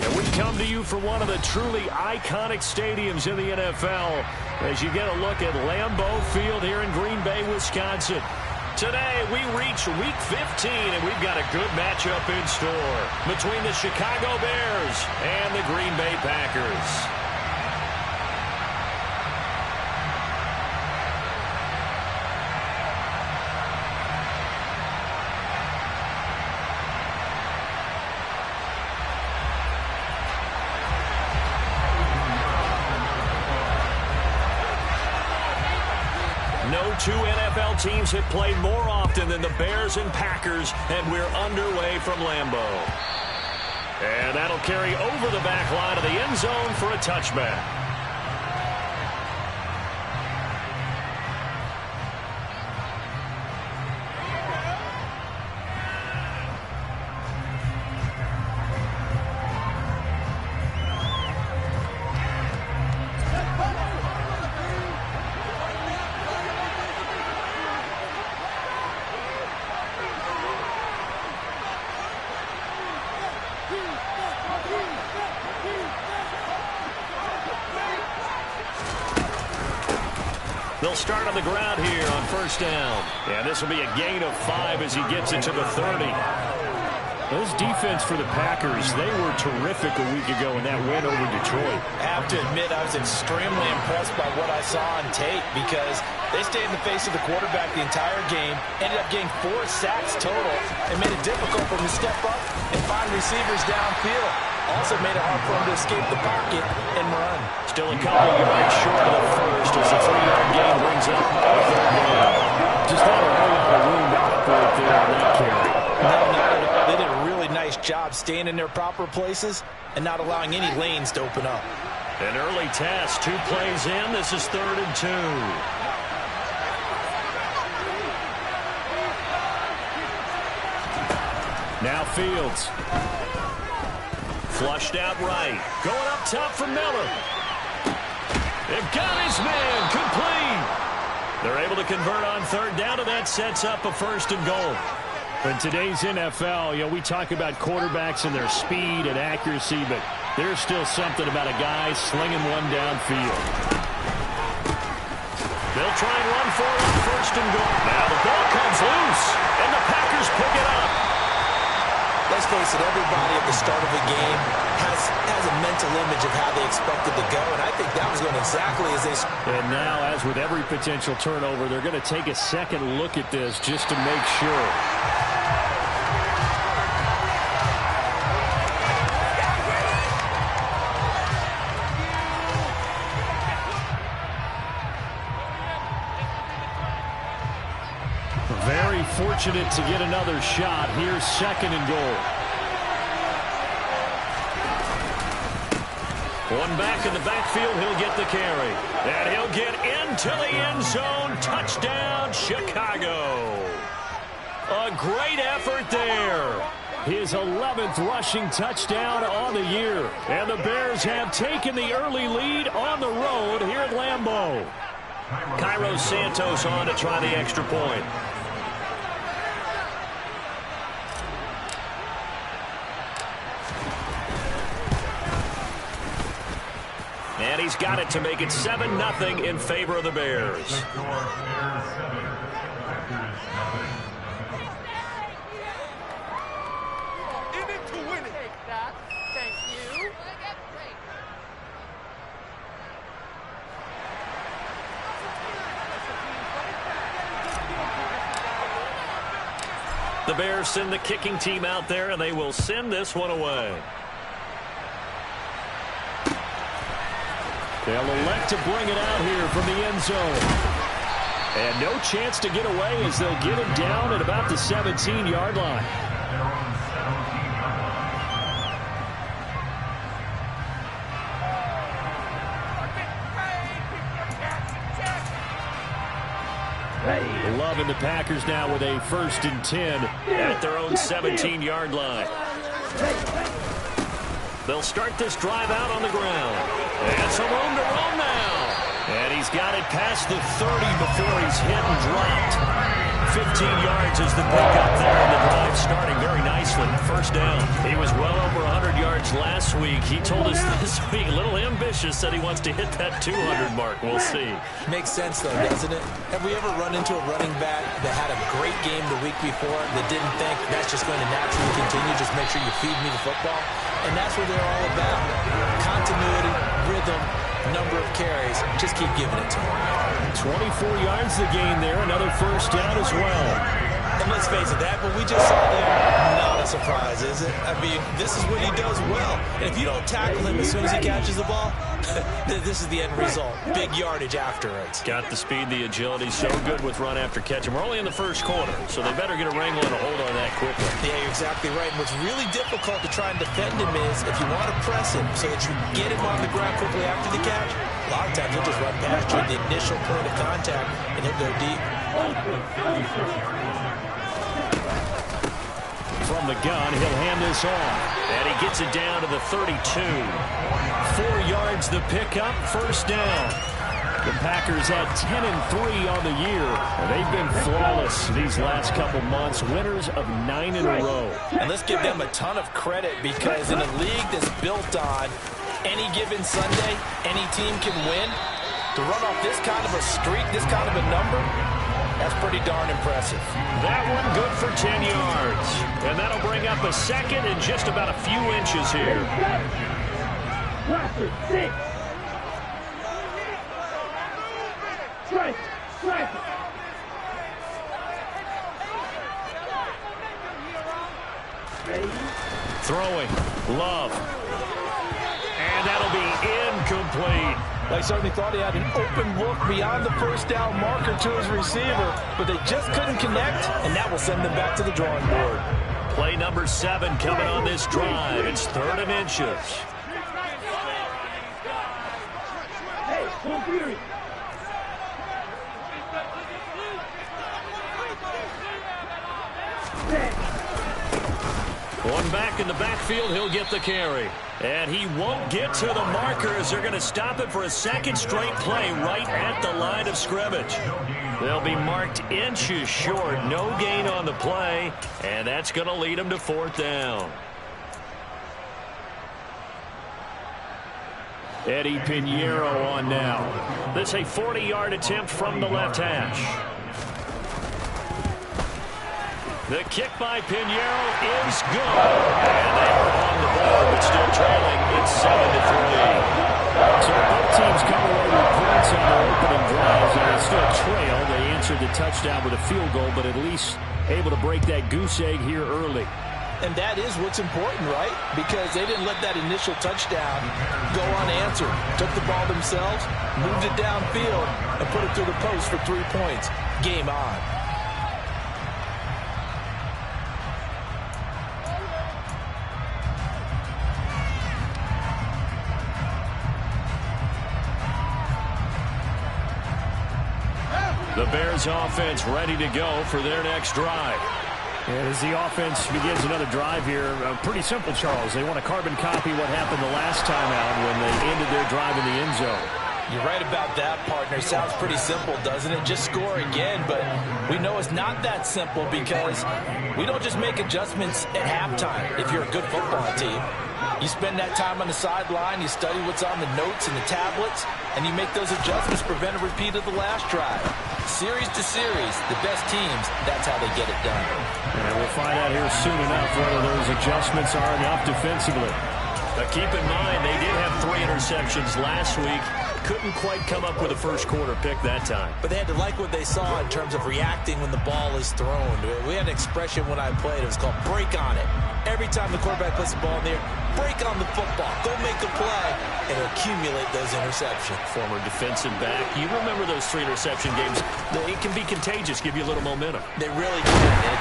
And we come to you from one of the truly iconic stadiums in the NFL as you get a look at Lambeau Field here in Green Bay, Wisconsin. Today, we reach Week 15, and we've got a good matchup in store between the Chicago Bears and the Green Bay Packers. No two NFL teams have played more often than the Bears and Packers, and we're underway from Lambeau. And that'll carry over the back line of the end zone for a touchback. They'll start on the ground here on first down. And this will be a gain of 5 as he gets it to the 30. Those defense for the Packers, they were terrific a week ago in that win over Detroit. I have to admit, I was extremely impressed by what I saw on tape because they stayed in the face of the quarterback the entire game, ended up getting 4 sacks total, and made it difficult for him to step up and find receivers downfield. Also made it hard for him to escape the pocket and run. Still a couple of yards short of the first as the 3-yard gain brings up a third down. Just not a whole lot of room to operate there on that carry. No, not at all. They did a really nice job staying in their proper places and not allowing any lanes to open up. An early test, 2 plays in. This is 3rd and 2. Now Fields. Flushed out right. Going up top for Miller. They've got his man. Complete. They're able to convert on 3rd down, and that sets up a 1st and goal. In today's NFL, we talk about quarterbacks and their speed and accuracy, but there's still something about a guy slinging one downfield. They'll try and run for it on 1st and goal. Now the ball comes loose, and the Packers pick it up. Let's face it, everybody at the start of a game has a mental image of how they expect it to go, and I think that was going exactly as they... And now, as with every potential turnover, they're going to take a second look at this just to make sure. Very fortunate to get another shot. Here's 2nd and goal. One back in the backfield, he'll get the carry. And he'll get into the end zone. Touchdown, Chicago. A great effort there. His 11th rushing touchdown on the year. And the Bears have taken the early lead on the road here at Lambeau. Cairo Santos on to try the extra point. And he's got it to make it 7-0 in favor of the Bears. The Bears send the kicking team out there, and they will send this one away. They'll elect to bring it out here from the end zone. And no chance to get away as they'll get him down at about the 17-yard line. Loving the Packers now with a 1st and 10 at their own 17-yard line. They'll start this drive out on the ground. And some room to roam now. And he's got it past the 30 before he's hit and dropped. 15 yards is the pickup there, and the drive starting very nicely. 1st down. He was well over 100 yards yards last week. He told us this week, a little ambitious, said he wants to hit that 200 mark. We'll see. Makes sense, though, doesn't it? Have we ever run into a running back that had a great game the week before that didn't think that's just going to naturally continue? Just make sure you feed me the football. And that's what they're all about. Continuity, rhythm, number of carries. Just keep giving it to him. 24 yards the gain there. Another first down as well. And let's face it, that what we just saw there, not a surprise, is it? I mean, this is what he does well. And if you don't tackle him as soon as he catches the ball, this is the end result. Big yardage after it. Got the speed, the agility, so good with run after catch. And we're only in the first quarter, so they better get a wrangle and a hold on that quickly. Yeah, you're exactly right. And what's really difficult to try and defend him is if you want to press him so that you get him on the ground quickly after the catch, a lot of times he'll just run past you at the initial point of contact, and he'll go deep. From the gun, he'll hand this off. And he gets it down to the 32. 4 yards the pickup, first down. The Packers at 10-3 on the year. And they've been flawless these last couple months. Winners of 9 in a row. And let's give them a ton of credit because in a league that's built on any given Sunday, any team can win. To run off this kind of a streak, this kind of a number, that's pretty darn impressive. That one good for 10 yards. And that'll bring up a second and just about a few inches here. Throwing. Love. And that'll be incomplete. They certainly thought he had an open look beyond the first down marker to his receiver, but they just couldn't connect, and that will send them back to the drawing board. Play number 7 coming on this drive. It's 3rd and inches. One back in the backfield, he'll get the carry. And he won't get to the markers. They're going to stop it for a second straight play right at the line of scrimmage. They'll be marked inches short. No gain on the play. And that's going to lead them to 4th down. Eddie Pinheiro on now. This is a 40-yard attempt from the left hash. The kick by Pinheiro is good. And they are on the board, but still trailing. It's 7-3. So both teams come away with points on their opening drives, and they still trail. They answered the touchdown with a field goal, but at least able to break that goose egg here early. And that is what's important, right? Because they didn't let that initial touchdown go unanswered. Took the ball themselves, moved it downfield, and put it through the post for 3 points. Game on. The Bears offense ready to go for their next drive. And as the offense begins another drive here, pretty simple, Charles. They want to carbon copy what happened the last time out when they ended their drive in the end zone. You're right about that, partner. Sounds pretty simple, doesn't it? Just score again, but we know it's not that simple because we don't just make adjustments at halftime if you're a good football team. You spend that time on the sideline, you study what's on the notes and the tablets, and you make those adjustments to prevent a repeat of the last drive. Series to series, the best teams, that's how they get it done. And we'll find out here soon enough whether those adjustments are enough defensively. But keep in mind, they did have 3 interceptions last week. Couldn't quite come up with a first quarter pick that time. But they had to like what they saw in terms of reacting when the ball is thrown. We had an expression when I played. It was called break on it. Every time the quarterback puts the ball in there, break on the football. Go make a play and accumulate those interceptions. Former defensive back. You remember those 3 interception games. It can be contagious, give you a little momentum. They really can.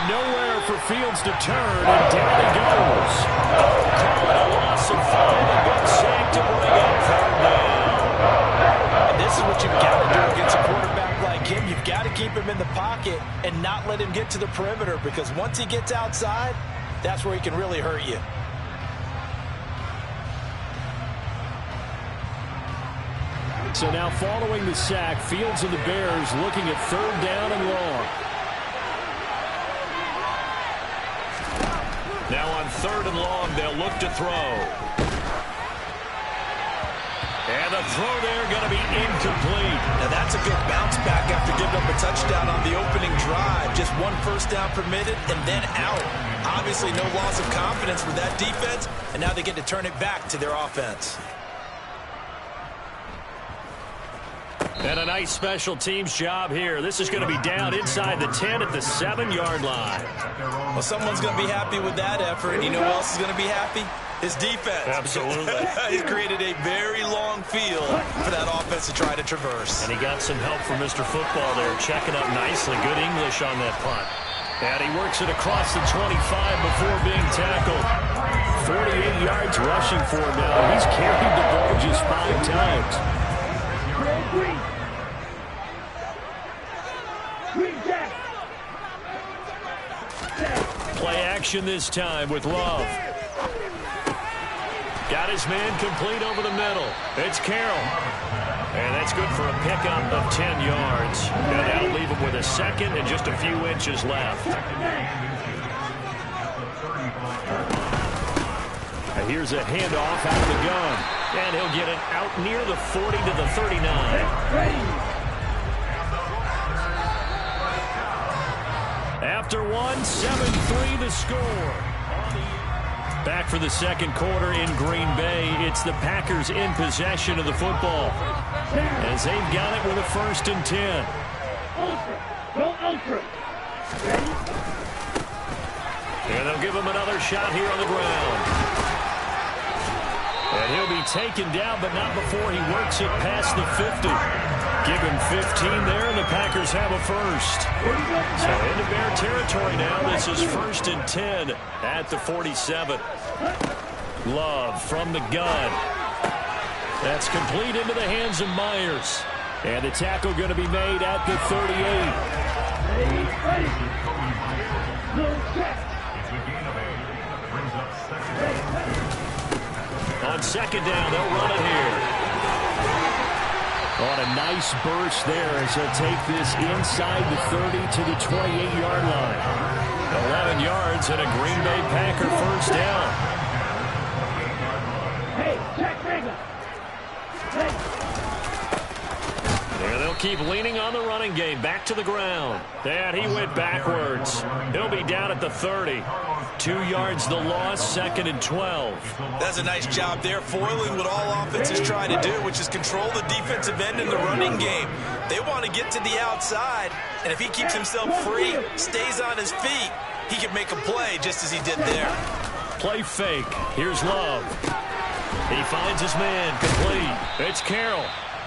Nowhere for Fields to turn, and down he goes. Call it a loss of 5. A good sack to bring up 3rd down. And this is what you've got to do against a quarterback like him. You've got to keep him in the pocket and not let him get to the perimeter, because once he gets outside, that's where he can really hurt you. So now following the sack, Fields and the Bears looking at 3rd down and long. Now on 3rd and long, they'll look to throw. And the throw there going to be incomplete. Now that's a good bounce back after giving up a touchdown on the opening drive. Just 1 first down permitted and then out. Obviously no loss of confidence with that defense, and now they get to turn it back to their offense. And a nice special teams job here. This is going to be down inside the 10 at the 7-yard line. Well, someone's going to be happy with that effort, and you know who else is going to be happy? His defense. Absolutely. He's created a very long field for that offense to try to traverse. And he got some help from Mr. Football there, checking up nicely. Good English on that punt. And he works it across the 25 before being tackled. 48 yards rushing for him now. He's carried the ball just 5 times. Play action this time with Love. Got his man complete over the middle. It's Carroll. And that's good for a pickup of 10 yards. And that'll leave him with a second and just a few inches left. And here's a handoff out of the gun. And he'll get it out near the 40 to the 39. After 7-3 the score. Back for the second quarter in Green Bay. It's the Packers in possession of the football, as they've got it with a 1st and 10. And they'll give him another shot here on the ground. And he'll be taken down, but not before he works it past the 50. Give him 15 there, and the Packers have a 1st. So into Bear territory now. This is 1st and 10 at the 47. Love from the gun. That's complete into the hands of Myers. And the tackle going to be made at the 38. On 2nd down, they'll run it here. On a nice burst there as he'll take this inside the 30 to the 28-yard line. 11 yards and a Green Bay Packer 1st down. And they'll keep leaning on the running game. Back to the ground. And he went backwards. He'll be down at the 30. 2 yards the loss, 2nd and 12. That's a nice job there, foiling what all offenses try to do, which is control the defensive end in the running game. They want to get to the outside, and if he keeps himself free, stays on his feet, he can make a play just as he did there. Play fake. Here's Love. He finds his man complete. It's Carroll.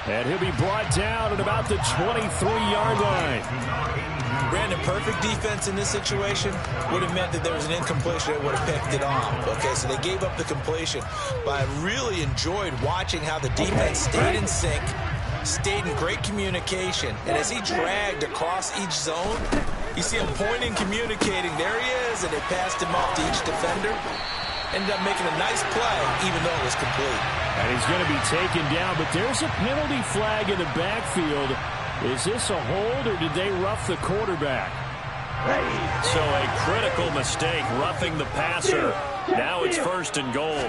And he'll be brought down at about the 23-yard line. Brandon, perfect defense in this situation would have meant that there was an incompletion that would have picked it off. Okay, so they gave up the completion. But I really enjoyed watching how the defense stayed in sync, stayed in great communication. And as he dragged across each zone, you see him pointing, communicating. There he is, and they passed him off to each defender. Ended up making a nice play, even though it was complete. And he's going to be taken down, but there's a penalty flag in the backfield. Is this a hold, or did they rough the quarterback? So a critical mistake, roughing the passer. Now it's 1st and goal.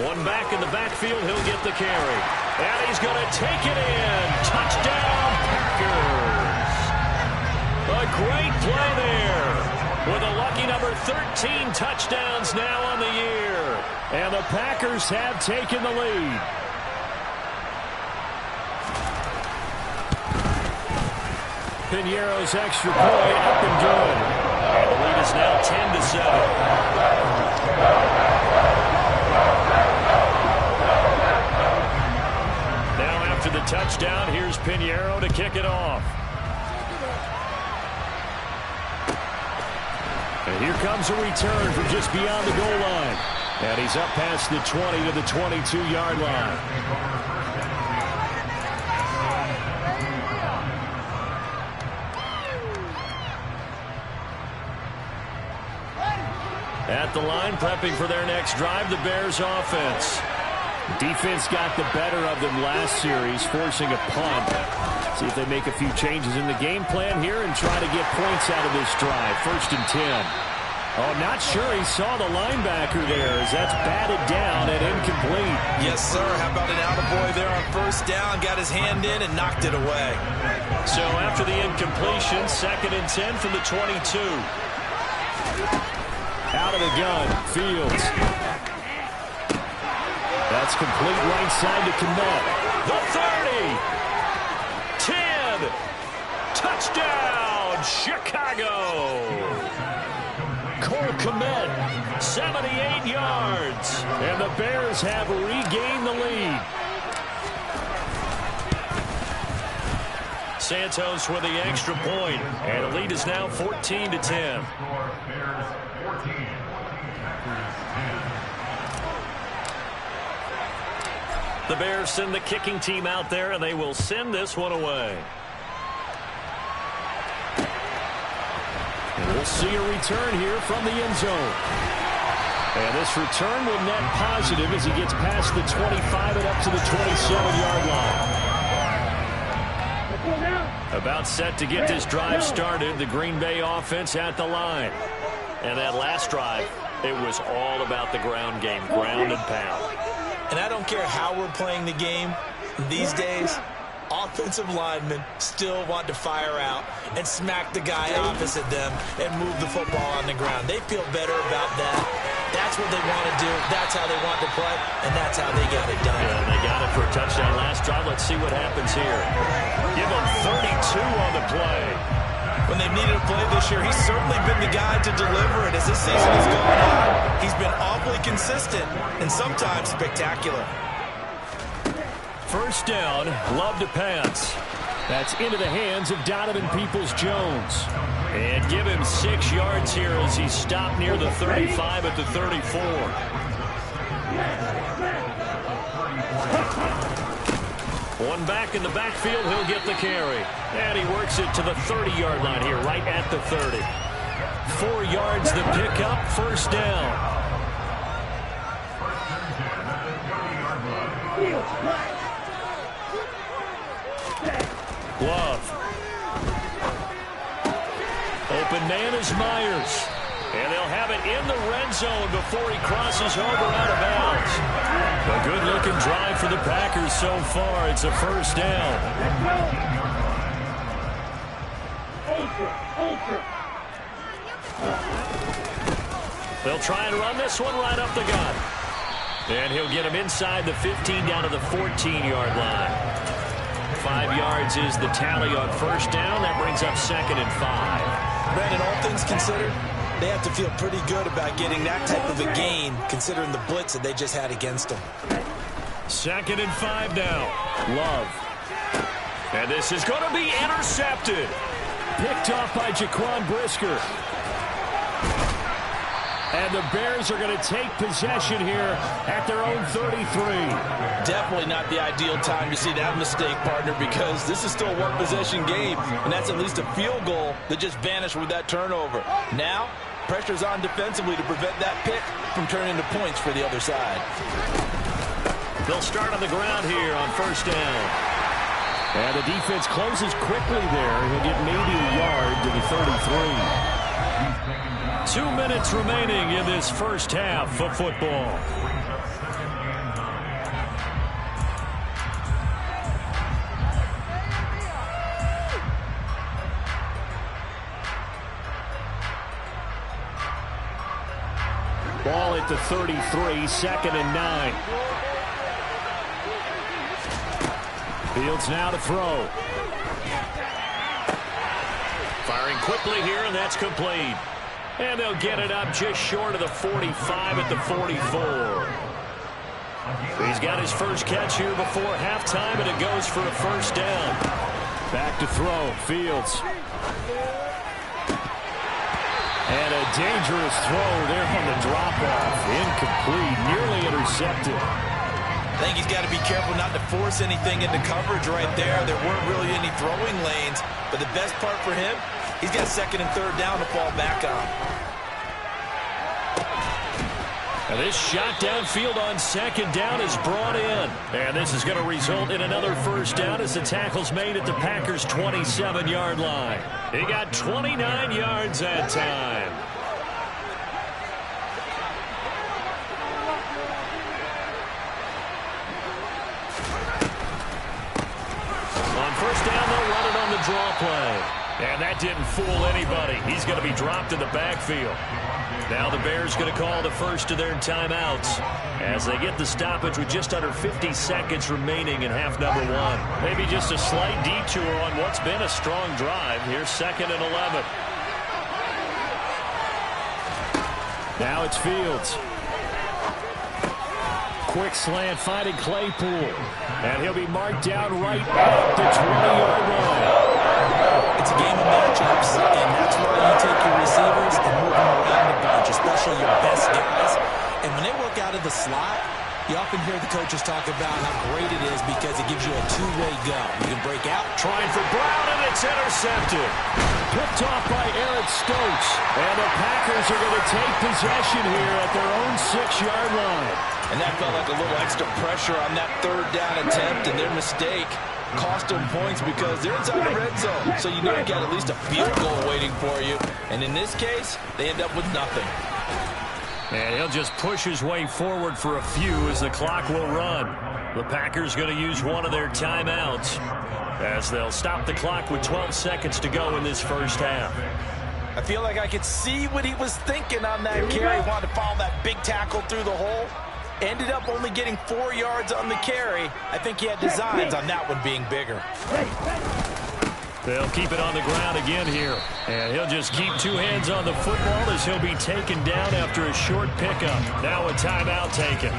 One back in the backfield, he'll get the carry. And he's going to take it in. Touchdown, Packers. A great play there. With a lucky number 13 touchdowns now on the year. And the Packers have taken the lead. Piñeiro's extra point up and good. And the lead is now 10-7. Now after the touchdown, here's Piñeiro to kick it off. And here comes a return from just beyond the goal line. And he's up past the 20 to the 22-yard line. At the line, prepping for their next drive, the Bears offense. Defense got the better of them last series, forcing a punt. See if they make a few changes in the game plan here and try to get points out of this drive. 1st and 10. Oh, not sure he saw the linebacker there as that's batted down and incomplete. Yes, sir. How about an attaboy there on first down? Got his hand in and knocked it away. So after the incompletion, 2nd and 10 from the 22. Out of the gun, Fields. That's complete right side to Kmet. The 30. 10. Touchdown, Chicago. Cole Kmet, 78 yards. And the Bears have regained the lead. Santos with the extra point, and the lead is now 14-10. The Bears send the kicking team out there, and they will send this one away. And we'll see a return here from the end zone. And this return will net positive as he gets past the 25 and up to the 27-yard line. About set to get this drive started, the Green Bay offense at the line. And that last drive, it was all about the ground game, ground and pound. And I don't care how we're playing the game these days, offensive linemen still want to fire out and smack the guy opposite them and move the football on the ground. They feel better about that. That's what they want to do. That's how they want to play, and that's how they got it done. Yeah, they got it for a touchdown last drive. Let's see what happens here. Give them 32 on the play. When they've needed a play this year, he's certainly been the guy to deliver it. As this season has gone on, he's been awfully consistent and sometimes spectacular. First down, Love to pass. That's into the hands of Donovan Peoples-Jones. And give him 6 yards here as he stopped near the 35 at the 34. One back in the backfield, he'll get the carry. And he works it to the 30-yard line here, right at the 30. 4 yards the pickup, first down. Love. Open man is Myers. And they'll have it in the red zone before he crosses over out of bounds. A good-looking drive for the Packers so far. It's a first down. They'll try and run this one right up the gut. And he'll get him inside the 15 down to the 14-yard line. 5 yards is the tally on first down. That brings up 2nd and 5. Brandon, all things considered, they have to feel pretty good about getting that type of a gain, considering the blitz that they just had against them. 2nd and 5 now. Love. And this is going to be intercepted. Picked off by Jaquan Brisker. And the Bears are going to take possession here at their own 33. Definitely not the ideal time to see that mistake, partner, because this is still a one-possession game, and that's at least a field goal that just vanished with that turnover. Now, pressure's on defensively to prevent that pick from turning into points for the other side. They'll start on the ground here on first down. And the defense closes quickly there. He'll get maybe a yard to the 33. 2 minutes remaining in this first half of football. Ball at the 33, 2nd and 9. Fields now to throw. Firing quickly here, and that's complete. And they'll get it up just short of the 45 at the 44. He's got his first catch here before halftime, and it goes for a first down. Back to throw, Fields. And a dangerous throw there on the drop-off. Incomplete, nearly intercepted. I think he's got to be careful not to force anything into coverage right there. There weren't really any throwing lanes, but the best part for him, he's got 2nd and 3rd down to fall back on. And this shot downfield on 2nd down is brought in. And this is going to result in another first down as the tackle's made at the Packers' 27-yard line. He got 29 yards that time. draw play. And that didn't fool anybody. He's going to be dropped in the backfield. Now the Bears going to call the first of their timeouts as they get the stoppage with just under 50 seconds remaining in half number one. Maybe just a slight detour on what's been a strong drive. Here's 2nd and 11. Now it's Fields. Quick slant finding Claypool. And he'll be marked down right at the 20-yard line. It's a game of matchups, and that's why you take your receivers and move them around the bunch, especially your best guys. And when they work out of the slot, you often hear the coaches talk about how great it is because it gives you a two-way go. You can break out. Trying for Brown, and it's intercepted. Picked off by Eric Stokes. And the Packers are going to take possession here at their own 6-yard line. And that felt like a little extra pressure on that 3rd down attempt, and their mistake cost them points because they're inside the red zone. So you know you got at least a field goal waiting for you. And in this case, they end up with nothing. And he'll just push his way forward for a few as the clock will run. The Packers going to use one of their timeouts as they'll stop the clock with 12 seconds to go in this first half. I feel like I could see what he was thinking on that carry. He wanted to follow that big tackle through the hole. Ended up only getting 4 yards on the carry. I think he had designs on that one being bigger. They'll keep it on the ground again here. And he'll just keep 2 hands on the football as he'll be taken down after a short pickup. Now a timeout taken.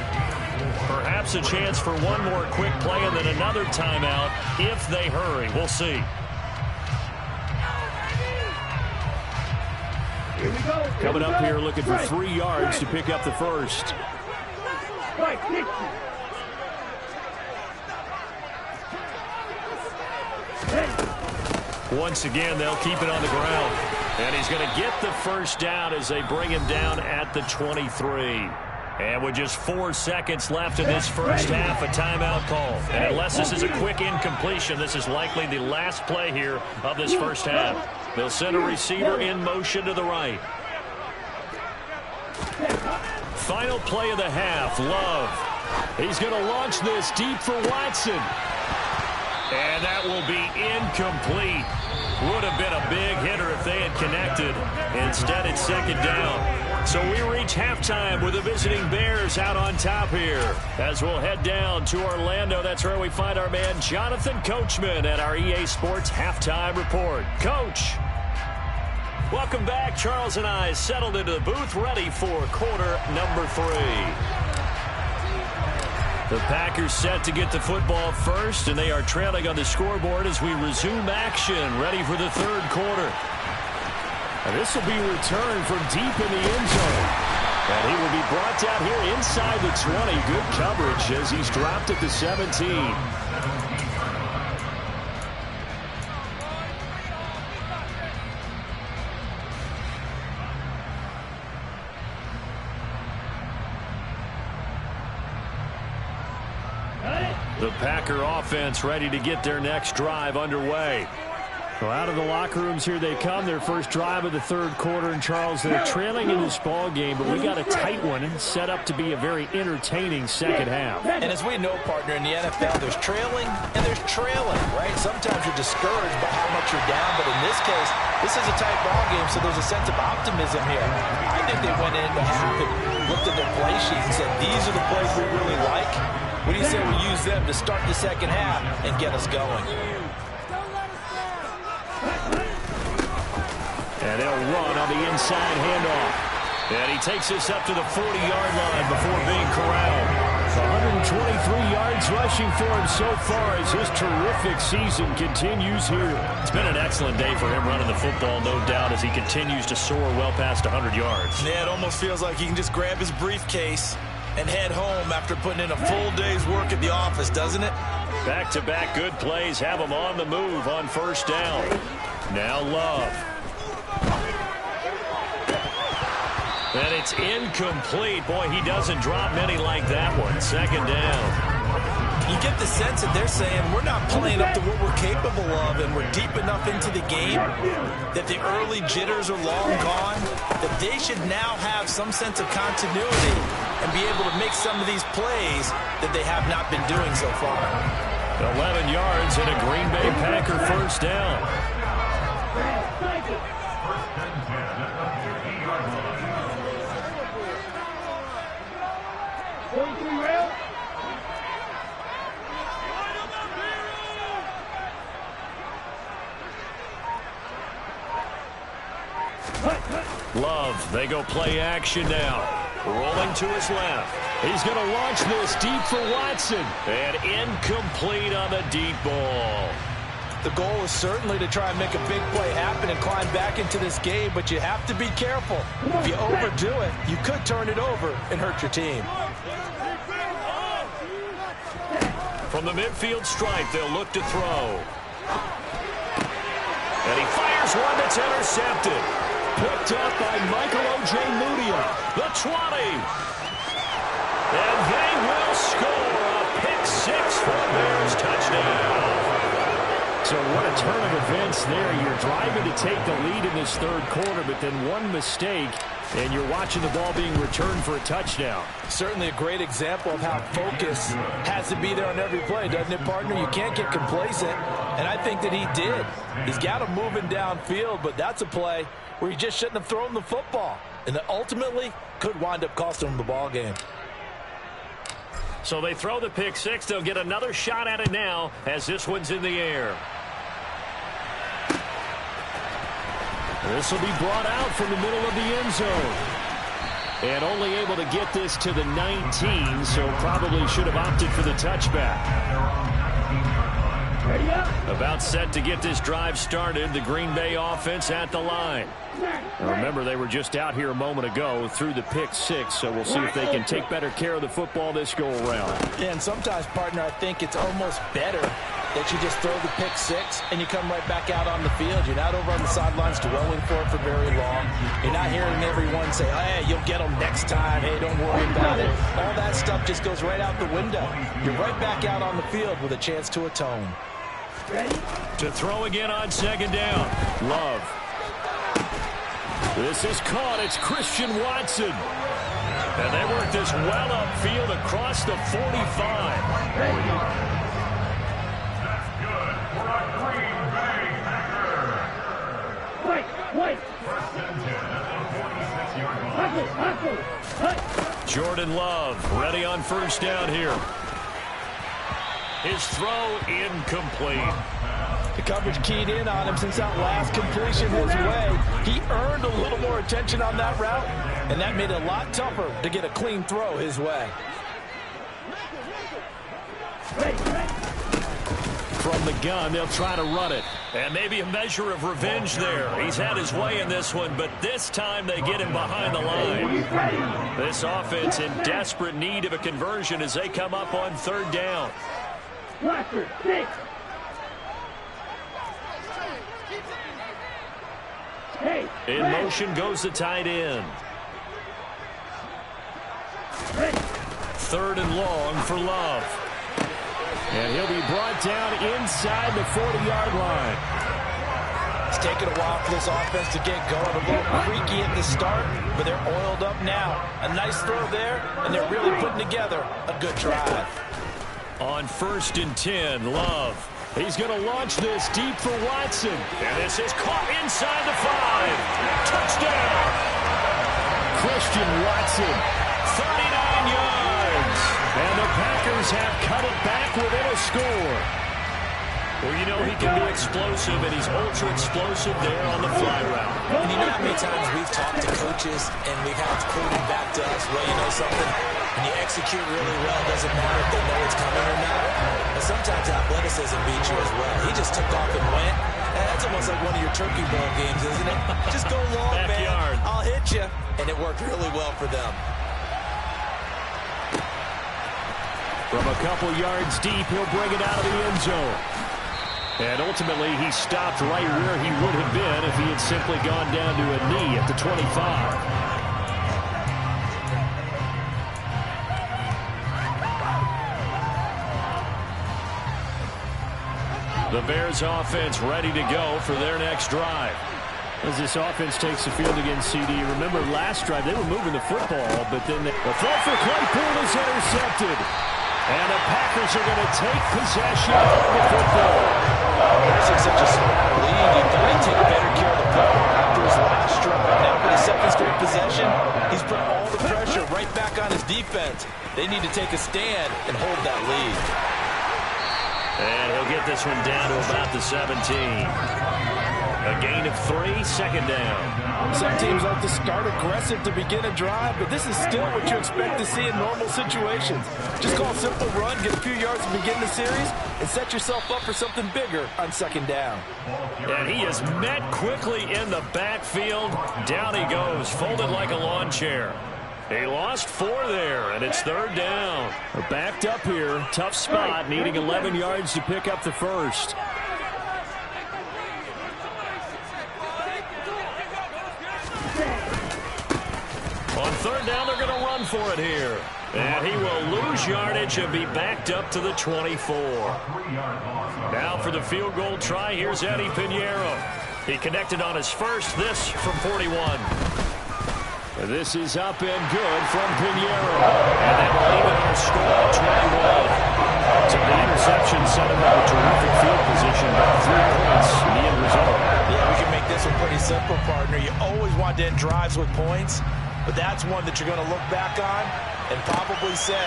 Perhaps a chance for one more quick play and then another timeout if they hurry. We'll see. Here we go. Coming up here looking for 3 yards to pick up the first. Once again, they'll keep it on the ground. And he's going to get the first down as they bring him down at the 23. And with just 4 seconds left in this first half, a timeout call. And unless this is a quick incompletion, this is likely the last play here of this first half. They'll send a receiver in motion to the right. Final play of the half, Love. He's going to launch this deep for Watson. And that will be incomplete. Would have been a big hitter if they had connected. Instead, it's 2nd down. So we reach halftime with the visiting Bears out on top here. As we'll head down to Orlando, that's where we find our man Jonathan Coachman at our EA Sports Halftime Report. Coach. Welcome back. Charles and I settled into the booth ready for quarter number 3. The Packers set to get the football first, and they are trailing on the scoreboard as we resume action, ready for the 3rd quarter. And this will be returned from deep in the end zone. And he will be brought down here inside the 20. Good coverage as he's dropped at the 17. The Packer offense ready to get their next drive underway. Well, out of the locker rooms here they come. Their first drive of the 3rd quarter. And, Charles, they're trailing in this ball game, but we got a tight one set up to be a very entertaining second half. And as we know, partner, in the NFL, there's trailing and there's trailing, right? Sometimes you're discouraged by how much you're down, but in this case, this is a tight ball game, so there's a sense of optimism here. I think they went into half and looked at their play sheet and said, these are the plays we really like. What do you say we use them to start the second half and get us going? And they'll run on the inside handoff. And he takes this up to the 40-yard line before being corralled. 123 yards rushing for him so far as his terrific season continues here. It's been an excellent day for him running the football, no doubt, as he continues to soar well past 100 yards. Yeah, it almost feels like he can just grab his briefcase and head home after putting in a full day's work at the office, doesn't it? Back-to-back good plays have him on the move on first down. Now Love. And it's incomplete. Boy, he doesn't drop many like that one. 2nd down. You get the sense that they're saying we're not playing up to what we're capable of, and we're deep enough into the game that the early jitters are long gone, that they should now have some sense of continuity and be able to make some of these plays that they have not been doing so far. 11 yards and a Green Bay Packer first down. Love, they go play action now. Rolling to his left. He's going to launch this deep for Watson. And incomplete on the deep ball. The goal is certainly to try and make a big play happen and climb back into this game, but you have to be careful. If you overdo it, you could turn it over and hurt your team. From the midfield stripe, they'll look to throw. And he fires one that's intercepted. Picked up by Michael Ojemudia. The 20. And they will score a pick six for a Bears touchdown. So what a turn of events there. You're driving to take the lead in this third quarter, but then one mistake, and you're watching the ball being returned for a touchdown. Certainly a great example of how focus has to be there on every play, doesn't it, partner? You can't get complacent, and I think that he did. He's got him moving downfield, but that's a play where he just shouldn't have thrown the football, and that ultimately could wind up costing him the ball game. So they throw the pick six. They'll get another shot at it now as this one's in the air. This will be brought out from the middle of the end zone. And only able to get this to the 19, so probably should have opted for the touchback. About set to get this drive started. The Green Bay offense at the line. Now remember, they were just out here a moment ago through the pick six, so we'll see if they can take better care of the football this go around. Yeah, and sometimes, partner, I think it's almost better that you just throw the pick six and you come right back out on the field. You're not over on the sidelines dwelling for it for very long. You're not hearing everyone say, hey, you'll get them next time. Hey, don't worry about it. All that stuff just goes right out the window. You're right back out on the field with a chance to atone. To throw again on second down. Love. This is caught. It's Christian Watson. And they work this well upfield across the 45. Jordan Love ready on first down here. His throw incomplete. The coverage keyed in on him since that last completion his way. He earned a little more attention on that route, and that made it a lot tougher to get a clean throw his way. From the gun, they'll try to run it. And maybe a measure of revenge there. He's had his way in this one, but this time they get him behind the line. This offense in desperate need of a conversion as they come up on third down. In motion goes the tight end. Third and long for Love. And he'll be brought down inside the 40-yard line. It's taken a while for this offense to get going. A little creaky at the start, but they're oiled up now. A nice throw there, and they're really putting together a good drive. On 1st and 10, Love. He's going to launch this deep for Watson. And this is caught inside the 5. Touchdown! Christian Watson, 39 yards. And the Packers have cut it back within a score. Well, you know he can be explosive, and he's ultra-explosive there on the fly route. And you know how many times we've talked to coaches, and we've had to quote him back to us, well, you know something? When you execute really well, it doesn't matter if they know it's coming or not. But sometimes athleticism beats you as well. He just took off and went. And that's almost like one of your turkey bowl games, isn't it? Just go long, Backyard. man. I'll hit you. And it worked really well for them. From a couple yards deep, he'll bring it out of the end zone. And ultimately, he stopped right where he would have been if he had simply gone down to a knee at the 25. The Bears offense ready to go for their next drive. As this offense takes the field against CD, remember last drive they were moving the football, but then the throw for Claypool is intercepted. And the Packers are going to take possession of the football. This is such a small lead. You thought he'd take better care of the football after his last drive. Now for the second straight possession, he's put all the pressure right back on his defense. They need to take a stand and hold that lead. And he'll get this one down to about the 17. A gain of 3, second down. Some teams like to start aggressive to begin a drive, but this is still what you expect to see in normal situations. Just call a simple run, get a few yards to begin the series, and set yourself up for something bigger on second down. And he is met quickly in the backfield. Down he goes, folded like a lawn chair. He lost 4 there, and it's third down. We're backed up here. Tough spot, needing 11 yards to pick up the first. On third down, they're going to run for it here. And he will lose yardage and be backed up to the 24. Now for the field goal try, here's Eddie Pinheiro. He connected on his first, this from 41. This is up and good from Pinheiro. And that will even our score at 21. So the interception set him up a terrific field position, about 3 points in the end result. Yeah, we can make this one pretty simple, partner. You always want to end drives with points, but that's one that you're going to look back on and probably say,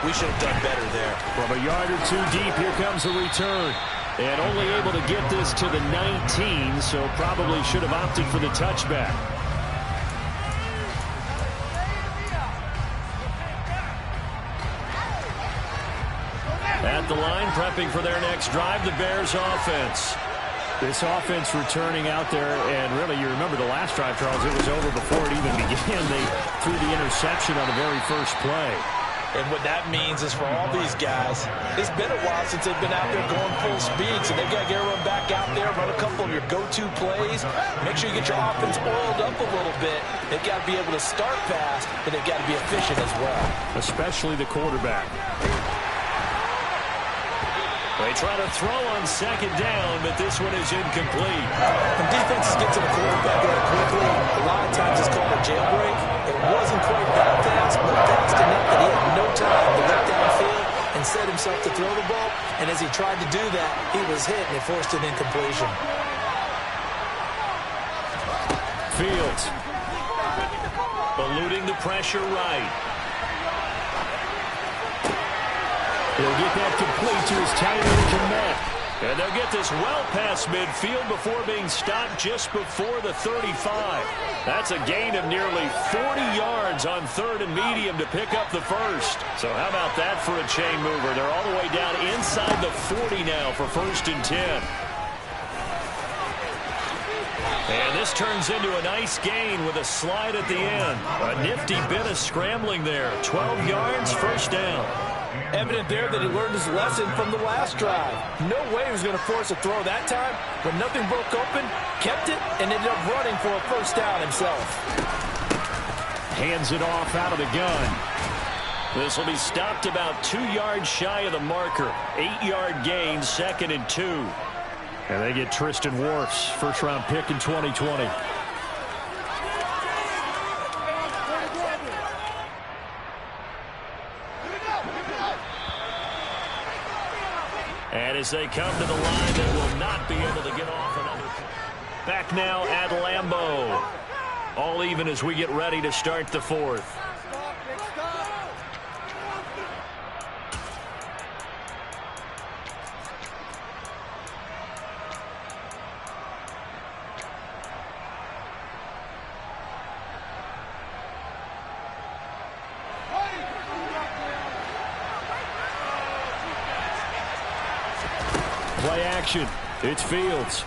we should have done better there. From a yard or 2 deep, here comes a return. And only able to get this to the 19, so probably should have opted for the touchback. At the line, prepping for their next drive, the Bears offense. This offense returning out there, and really, you remember the last drive, Charles, it was over before it even began. They threw the interception on the very first play. And what that means is for all these guys, it's been a while since they've been out there going full speed, so they've got to get everyone back out there, run a couple of your go-to plays, make sure you get your offense oiled up a little bit. They've got to be able to start fast, but they've got to be efficient as well. Especially the quarterback. They try to throw on second down, but this one is incomplete. When defenses get to the quarterback very quickly, a lot of times it's called a jailbreak. It wasn't quite that fast, but fast enough that he had no time to get downfield and set himself to throw the ball. And as he tried to do that, he was hit and it forced an incompletion. Fields eluding the pressure right. He'll get that complete to his tight end Komet. And they'll get this well past midfield before being stopped just before the 35. That's a gain of nearly 40 yards on third and medium to pick up the first. So how about that for a chain mover? They're all the way down inside the 40 now for first and 10. And this turns into a nice gain with a slide at the end. A nifty bit of scrambling there. 12 yards, first down. Evident there that he learned his lesson from the last drive. No way he was going to force a throw that time. When nothing broke open, kept it, and ended up running for a first down himself. Hands it off out of the gun. This will be stopped about 2 yards shy of the marker. 8-yard gain, second and 2. And they get Tristan Wirfs, first-round pick in 2020. And as they come to the line, they will not be able to get off another. Back now at Lambeau. All even as we get ready to start the fourth. Play action. It's Fields.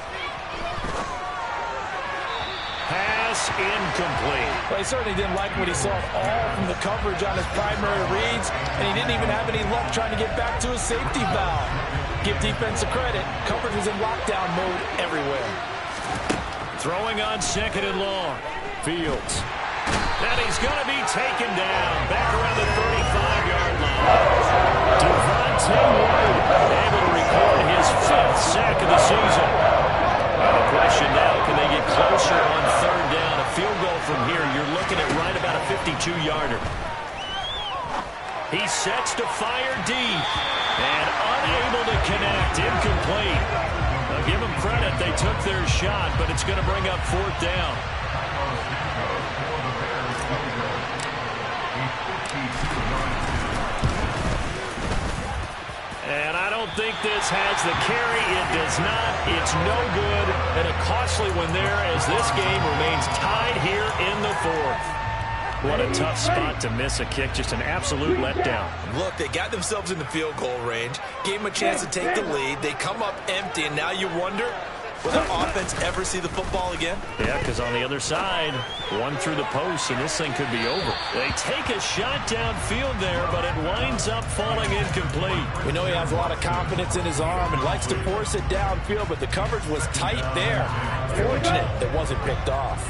Pass incomplete. Well, he certainly didn't like what he saw at all from the coverage on his primary reads, and he didn't even have any luck trying to get back to his safety valve. Give defense a credit. Coverage was in lockdown mode everywhere. Throwing on second and long. Fields. And he's going to be taken down. Back around the 35-yard line. Devontae White able to record his 5th sack of the season. And the question now, can they get closer on third down? A field goal from here, you're looking at right about a 52-yarder. He sets to fire deep. And unable to connect. Incomplete. Now give them credit. They took their shot, but it's going to bring up 4th down. And I don't think this has the carry. It does not. It's no good. And a costly one there as this game remains tied here in the 4th. What a tough spot to miss a kick. Just an absolute letdown. Look, they got themselves in the field goal range. Gave them a chance to take the lead. They come up empty, and now you wonder, will the offense ever see the football again? Yeah, because on the other side, one through the post, and this thing could be over. They take a shot downfield there, but it winds up falling incomplete. We know he has a lot of confidence in his arm and likes to force it downfield, but the coverage was tight there. Fortunate it wasn't picked off.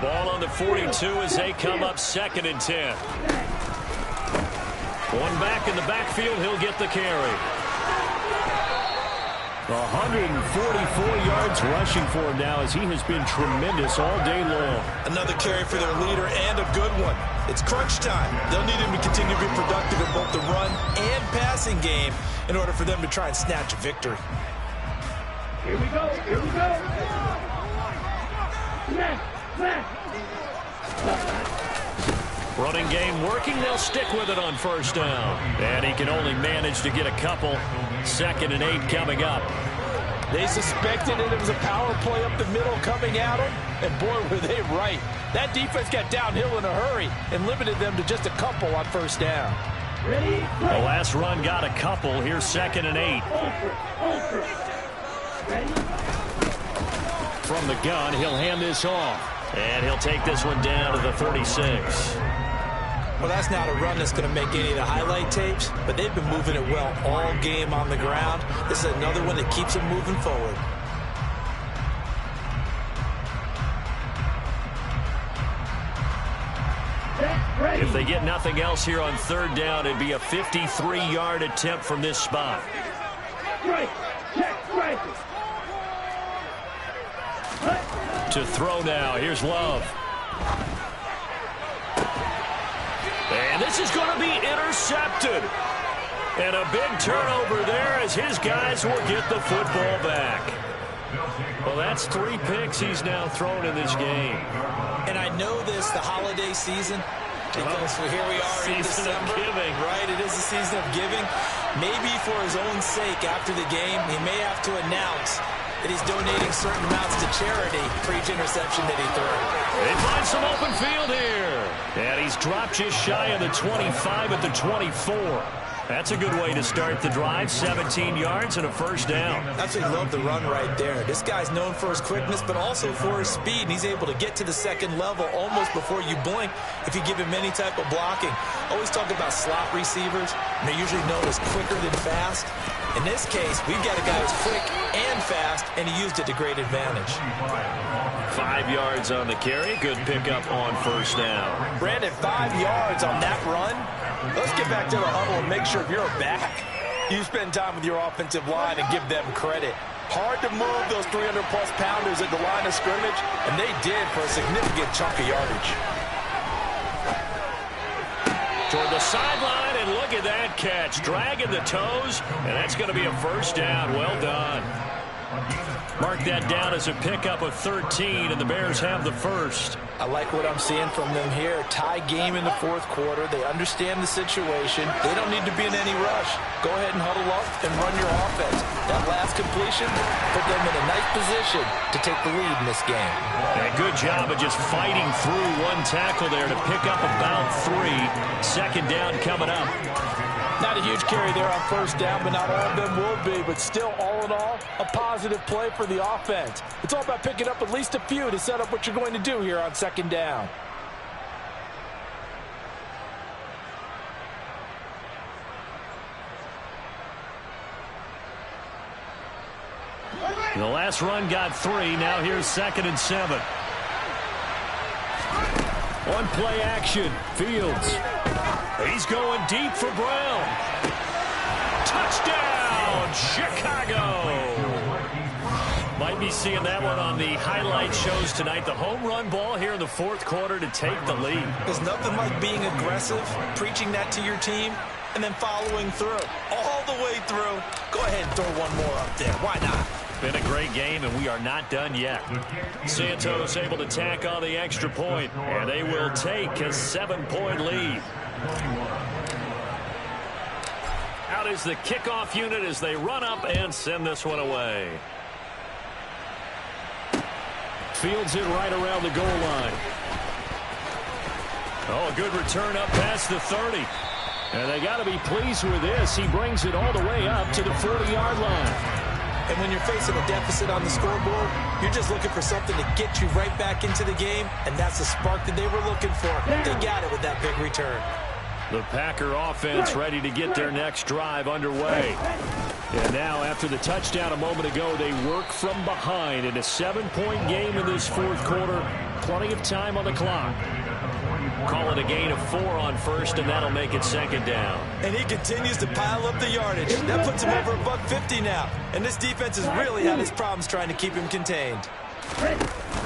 Ball on the 42 as they come up 2nd and 10. One back in the backfield, he'll get the carry. 144 yards rushing for him now as he has been tremendous all day long. Another carry for their leader and a good one. It's crunch time. They'll need him to continue to be productive in both the run and passing game in order for them to try and snatch a victory. Here we go. Here we go. Running game working. They'll stick with it on 1st down. And he can only manage to get a couple. 2nd and 8 coming up. They suspected it was a power play up the middle coming at them. And boy, were they right. That defense got downhill in a hurry and limited them to just a couple on 1st down. The last run got a couple. Here's 2nd and 8. From the gun, he'll hand this off. And he'll take this one down to the 36. Well, that's not a run that's going to make any of the highlight tapes, but they've been moving it well all game on the ground. This is another one that keeps them moving forward. If they get nothing else here on 3rd down, it'd be a 53-yard attempt from this spot. To throw now. Here's Love. And this is going to be intercepted. And a big turnover there as his guys will get the football back. Well, that's 3 picks he's now thrown in this game. And I know this, the holiday season, because here we are in December. Giving. Right, it is the season of giving. Maybe for his own sake after the game, he may have to announce that he's donating certain amounts to charity for each interception that he threw. They find some open field here. And he's dropped just shy of the 25 at the 24. That's a good way to start the drive. 17 yards and a 1st down. Absolutely love the run right there. This guy's known for his quickness, but also for his speed. And he's able to get to the 2nd level almost before you blink if you give him any type of blocking. Always talk about slot receivers, and they're usually known as quicker than fast. In this case, we've got a guy who's quick and fast, and he used it to great advantage. 5 yards on the carry. Good pickup on 1st down. Brandon, 5 yards on that run. Let's get back to the huddle and make sure if you're a back, you spend time with your offensive line and give them credit. Hard to move those 300-plus pounders at the line of scrimmage, and they did for a significant chunk of yardage. Toward the sideline, and look at that catch. Dragging the toes, and that's going to be a 1st down. Well done. Mark that down as a pickup of 13, and the Bears have the 1st. I like what I'm seeing from them here. Tie game in the 4th quarter. They understand the situation. They don't need to be in any rush. Go ahead and huddle up and run your offense. That last completion put them in a nice position to take the lead in this game. And a good job of just fighting through one tackle there to pick up about 3. 2nd down coming up. Not a huge carry there on 1st down, but not all of them will be. But still, all in all, a positive play for the offense. It's all about picking up at least a few to set up what you're going to do here on 2nd down. The last run got 3. Now here's 2nd and 7. On play action. Fields. He's going deep for Brown. Touchdown, Chicago. By might be seeing that one on the highlight shows tonight. The home run ball here in the fourth quarter to take the lead. There's nothing like being aggressive, preaching that to your team, and then following through. All the way through. Go ahead and throw one more up there. Why not? Been a great game, and we are not done yet. Santos able to tack on the extra point, and they will take a 7-point lead. Out is the kickoff unit as they run up and send this one away. Fields it right around the goal line. Oh, a good return up past the 30. And they got to be pleased with this. He brings it all the way up to the 40-yard line. And when you're facing a deficit on the scoreboard, you're just looking for something to get you right back into the game, and that's the spark that they were looking for. They got it with that big return. The Packer offense ready to get their next drive underway. And now, after the touchdown a moment ago, they work from behind in a 7-point game in this fourth quarter. Plenty of time on the clock. Call it a gain of 4 on first, and that'll make it second down. And he continues to pile up the yardage. That puts him over $150 now. And this defense has really had its problems trying to keep him contained.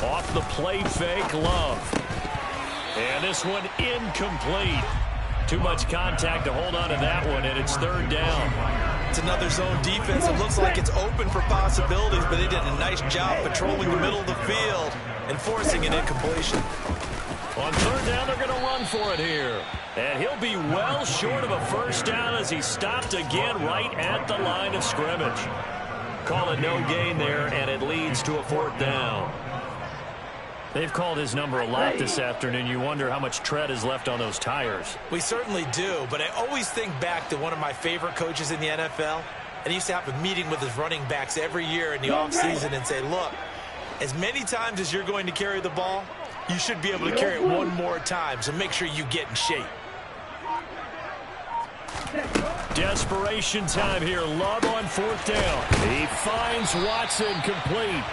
Off the play fake, Love. And this one incomplete. Too much contact to hold on to that one, and it's third down. It's another zone defense. It looks like it's open for possibilities, but they did a nice job patrolling the middle of the field and forcing an incompletion. On third down, they're going to run for it here. And he'll be well short of a first down as he stopped again right at the line of scrimmage. Call it no gain there, and it leads to a fourth down. They've called his number a lot this afternoon. You wonder how much tread is left on those tires. We certainly do, but I always think back to one of my favorite coaches in the NFL. And he used to have a meeting with his running backs every year in the offseason and say, look, as many times as you're going to carry the ball, you should be able to carry it one more time, so make sure you get in shape. Desperation time here. Love on fourth down. He finds Watson complete.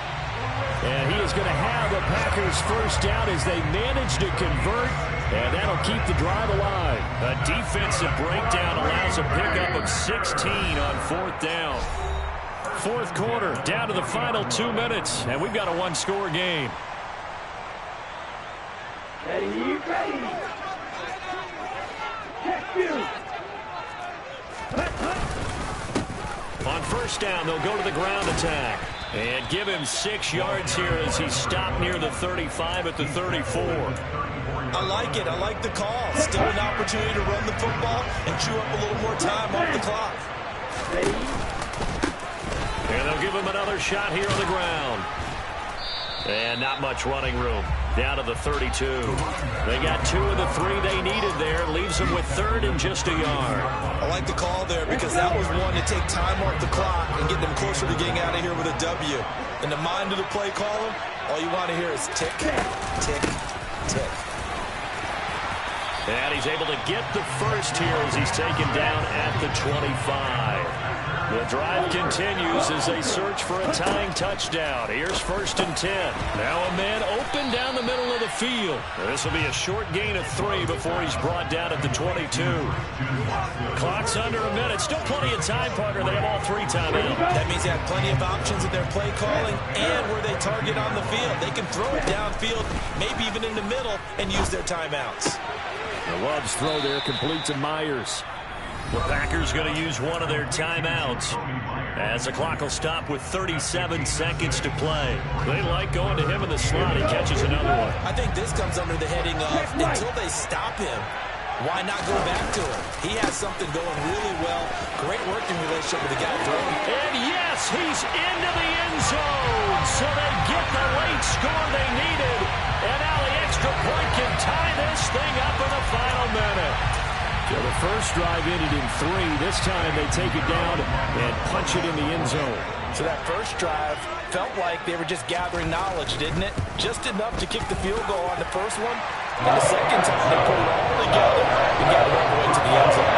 And he is going to have the Packers first down as they manage to convert, and that'll keep the drive alive. A defensive breakdown allows a pickup of 16 on fourth down. Fourth quarter, down to the final 2 minutes, and we've got a one-score game. Ready. Check you. On first down, they'll go to the ground attack. And give him 6 yards here as he stopped near the 35 at the 34. I like it. I like the call. Still an opportunity to run the football and chew up a little more time off the clock. And they'll give him another shot here on the ground. And not much running room. Down to the 32. They got 2 of the 3 they needed there. Leaves them with third and just a yard. I like the call there because that was one to take time off the clock and get them closer to getting out of here with a W. In the mind of the play caller, all you want to hear is tick, tick, tick. And he's able to get the first here as he's taken down at the 25. The drive continues as they search for a tying touchdown. Here's first and 10. Now a man open down the middle of the field. This will be a short gain of 3 before he's brought down at the 22. Clock's under a minute. Still plenty of time, Parker. They have all 3 timeouts. That means they have plenty of options in their play calling and where they target on the field. They can throw it downfield, maybe even in the middle, and use their timeouts. The Love's throw there complete to Myers. The Packers going to use one of their timeouts as the clock will stop with 37 seconds to play. They like going to him in the slot. He catches another one. I think this comes under the heading of until they stop him, why not go back to him? He has something going really well. Great working relationship with the guy throwing. And yes, he's into the end zone. So they get the late score they needed. And now the extra point can tie this thing up in the final minute. So the first drive ended in 3. This time they take it down and punch it in the end zone. So that first drive felt like they were just gathering knowledge, didn't it? Just enough to kick the field goal on the first one. And the second time they put it all together and got it all the way to the end zone.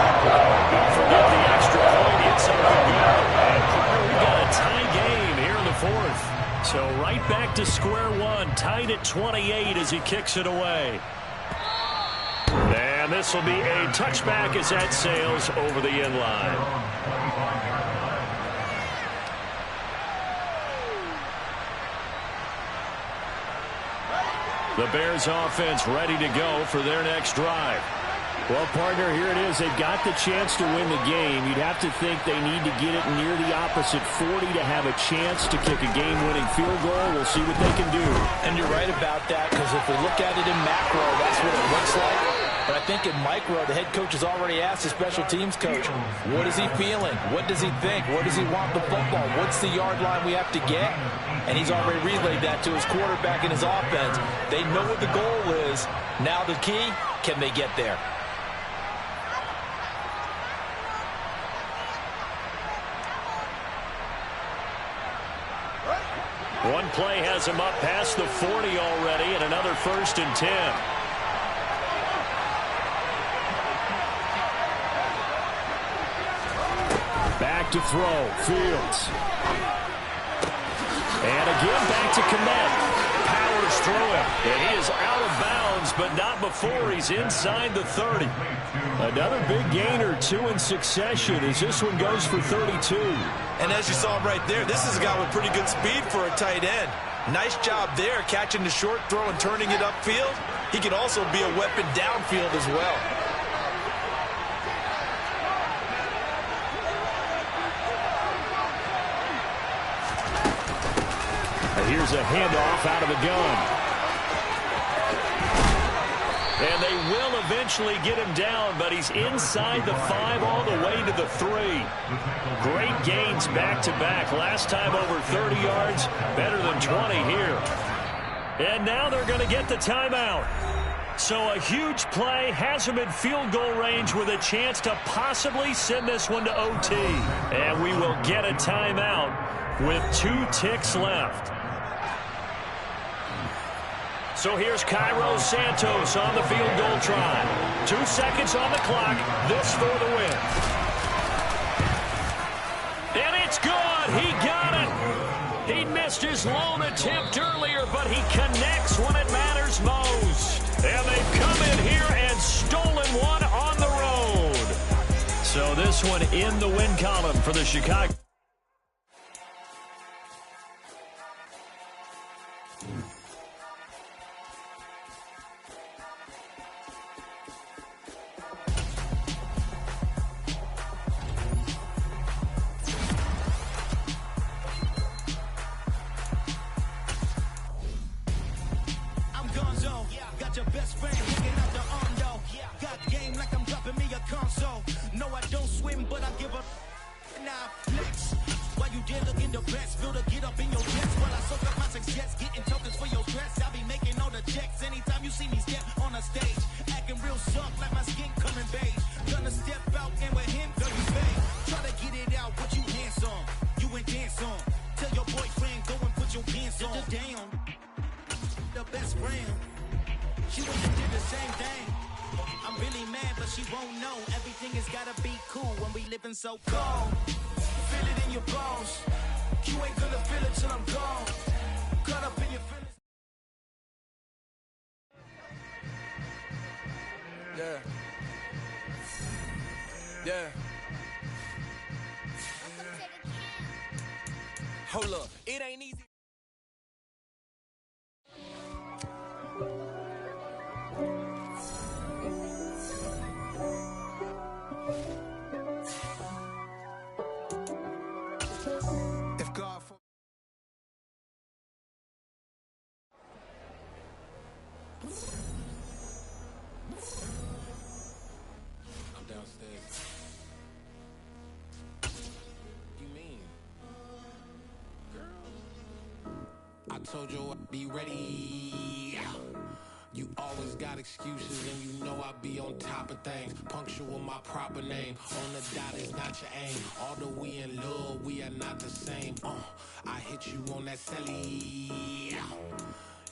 Don't forget the extra point. It's something good. And Parker, we've got a tie game here in the fourth. So right back to square one. Tied at 28 as he kicks it away. And this will be a touchback as that sails over the end line. 3 The Bears offense ready to go for their next drive. Well, partner, here it is. They've got the chance to win the game. You'd have to think they need to get it near the opposite 40 to have a chance to kick a game-winning field goal. We'll see what they can do. And you're right about that, because if we look at it in macro, that's what it looks like. But I think in micro, the head coach has already asked the special teams coach, what is he feeling? What does he think? Where does he want the football? What's the yard line we have to get? And he's already relayed that to his quarterback and his offense. They know what the goal is. Now the key, can they get there? One play has him up past the 40 already, and another 1st and 10. Back to throw. Fields. And again back to Komet. Powers through him. And he is out of bounds, but not before he's inside the 30. Another big gainer, 2 in succession as this one goes for 32. And as you saw right there, this is a guy with pretty good speed for a tight end. Nice job there, catching the short throw and turning it upfield. He can also be a weapon downfield as well. Here's a handoff out of the gun. And they will eventually get him down, but he's inside the 5 all the way to the 3. Great gains back-to-back. Last time over 30 yards, better than 20 here. And now they're going to get the timeout. So a huge play has him in field goal range with a chance to possibly send this one to OT. And we will get a timeout with 2 ticks left. So here's Cairo Santos on the field goal try. 2 seconds on the clock. This for the win. And it's good. He got it. He missed his lone attempt earlier, but he connects when it matters most. And they've come in here and stolen one on the road. So this one in the win column for the Chicago. So cold, feel it in your bones. You ain't gonna feel it till I'm gone. Caught up in your feelings. Yeah. Yeah. Hold up, it ain't easy. I told you I'd be ready. You always got excuses and you know I be on top of things. Punctual my proper name. On the dot is not your aim. Although we in love, we are not the same. I hit you on that celly.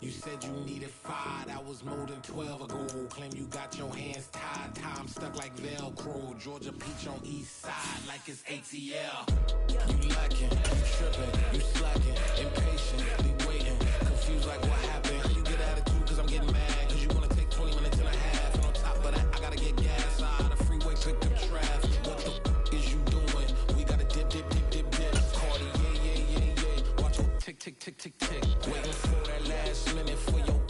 You said you needed 5, that was more than 12 ago. Claim you got your hands tied, time stuck like Velcro. Georgia peach on east side like it's ATL. You lacking, you tripping, you slacking, impatient, be waiting, confused like what happened. You get attitude cause I'm getting mad, cause you wanna take 20 minutes and a half. And on top of that, I gotta get gas out of the freeway, pick up traffic. What the is you doing? We gotta dip. Cardi, yeah. Watch it tick. Waiting for that last minute for your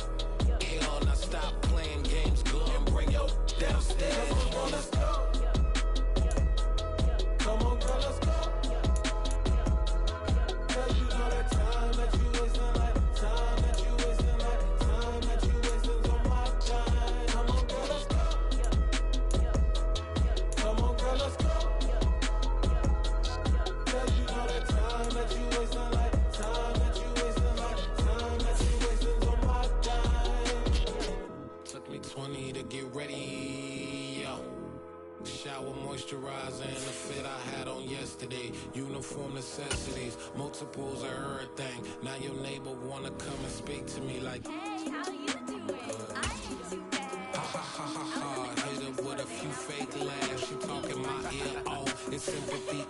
Shower moisturizer and the fit I had on yesterday. Uniform necessities, multiples of everything. Now your neighbor wanna come and speak to me like, hey, how you doing? I ain't too bad. ha ha ha ha ha. Hit her with a few fake laughs. She talking my ear off. It's sympathy